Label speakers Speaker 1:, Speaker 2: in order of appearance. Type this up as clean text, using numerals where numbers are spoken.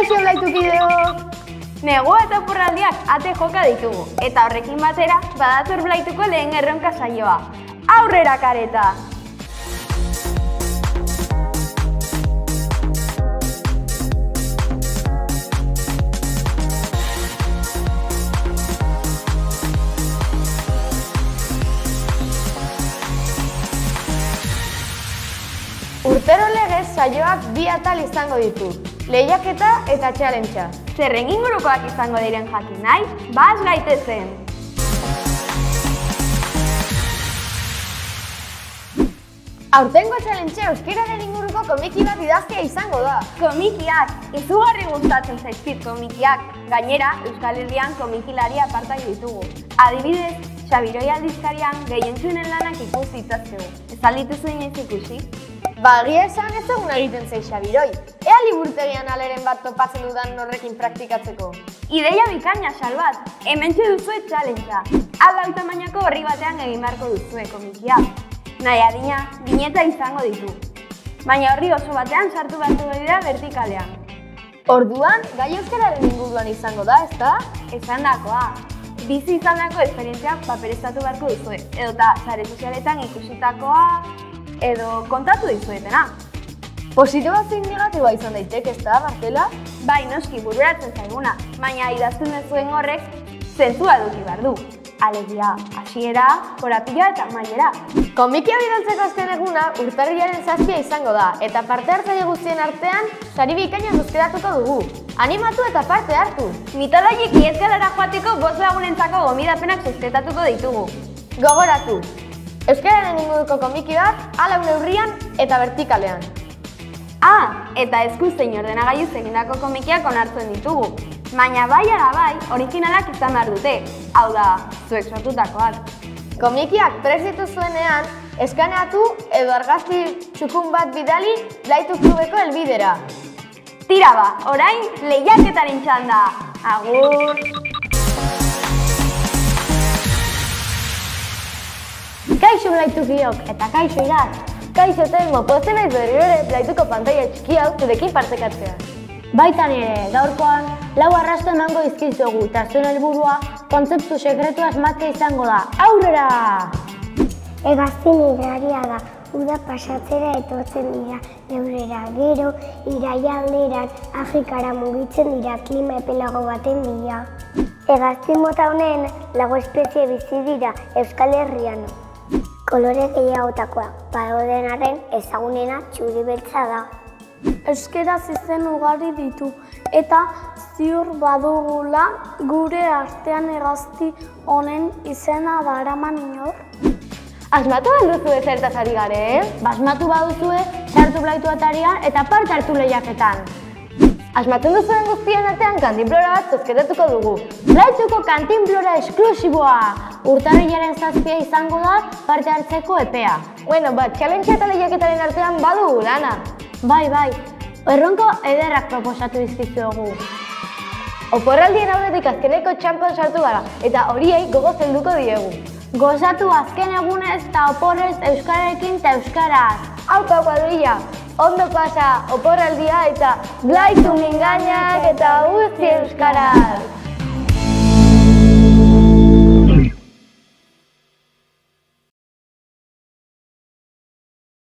Speaker 1: Kaixo Blaitukideok! Negua eta oporraldiak ate joka ditugu, eta horrekin batera badator Blaituko lehen erronka saioa. Aurrera kareta! Urtero legez saioak bi atal izango ditu, lehiaketa eta challengea. Zerren ingurukoak izango diren jakin nahi, bas gaitezen! Aurtengo challengea euskararen inguruko komiki bat idaztea izango da. Komikiak, izugarri gustatzen zaizkit komikiak. Gainera, Euskal Herrian komikilari apartak ditugu. Adibidez, Xabiroi aldizkarian gehientsunen lanak ikus ditzazkegu. Ez aldituzu inoiz ikusi? Bagia esan ez egun egiten zei Xabiroi. Ea liburutegian aleren bat topatzen dudan horrekin praktikatzeko. Ideia bikaina, Salbat. Hementxe duzue challengea. Aldau tamainako horri batean egin beharko duzue komikia. Nahi adina, bineta izango ditu. Baina horri oso batean sartu beharko dira vertikalean. Orduan, gai euskararen inguruan izango da, ezta? Esandakoa. Bizi izandako esperientzia papereztatu beharko duzue. Edota sare sozialetan ikusitakoa, edo kontatu dizuetena. Positiboa zein negatiboa izan daiteke, ezta, Marcela? Bai, noski, bururatzen zaiguna, baina idazten duzuen horrek zentzua eduki behar du. Alegia, hasiera, korapila eta amaiera. Komikia bidaltzeko azken eguna urtarrilaren 7 izango da, eta parte hartzaile guztien artean sari bikaina euskeratuko dugu. Animatu eta parte hartu! Mitologiek iezkalara joateko 5 lagunentzako gomidapenak susketatuko ditugu. Gogoratu! Euskararen inguruko komiki bat, hala neurrian eta vertikalean. Eta eskuz zein ordenagailuz egindako komikiak onartzen ditugu. Baina bai ala bai, originalak izan behar dute. Hau da, zuek sortutakoak. Komikiak prest dituzuenean, eskaneatu edo argazki txukun bat bidali Blaitu klubeko helbidera. Tira ba, orain lehiaketaren txanda. Agur! Kaixo Blaitukiok eta kaixo Irat! Kaixo Telmo, pozen naiz berriro ere Blaituko pantaila txiki hau zurekin partekatzea.
Speaker 2: Baitan ere, gaurkoan, 4 arrasto emango dizkizuegu eta zuen helburua kontzeptu sekretua asmatzea izango da. Aurrera!
Speaker 3: Hegazti migraria da, uda pasatzera etortzen dira, neurera gero, iraia alderan, Afrikara mugitzen dira klima epelago baten bila. Hegazti mota honen, lago espezie bizi dira Euskal Herrian. Kolore gehiagotakoa, badauden arren ezagunena txuri beltza da.
Speaker 4: Euskaraz izen ugari ditu, eta ziur badugula gure artean hegazti honen izena daraman inor.
Speaker 1: Asmatu alduzue zertaz ari garen?
Speaker 2: Basmatu baduzue, sartu Blaitu atarian eta parte hartu lehiaketan.
Speaker 1: Asmatzen duzuen guztien artean kantinplora bat zozketatuko dugu.
Speaker 2: Blaituko kantinplora esklusiboa! Urtarrilaren 7 izango da parte hartzeko epea.
Speaker 1: Bueno, challenge eta lehiaketaren artean badugu lana.
Speaker 2: Bai, erronko ederrak proposatu dizkizuegu.
Speaker 1: Oporraldien aurretik azkeneko txampan sartu gara, eta horiei gogoz helduko diegu.
Speaker 2: Gozatu azken egunez eta oporrez euskararekin eta euskaraz.
Speaker 1: Aupa kuadrilla, ondo pasa oporraldia eta Blaitu mingainak eta guzti euskaraz.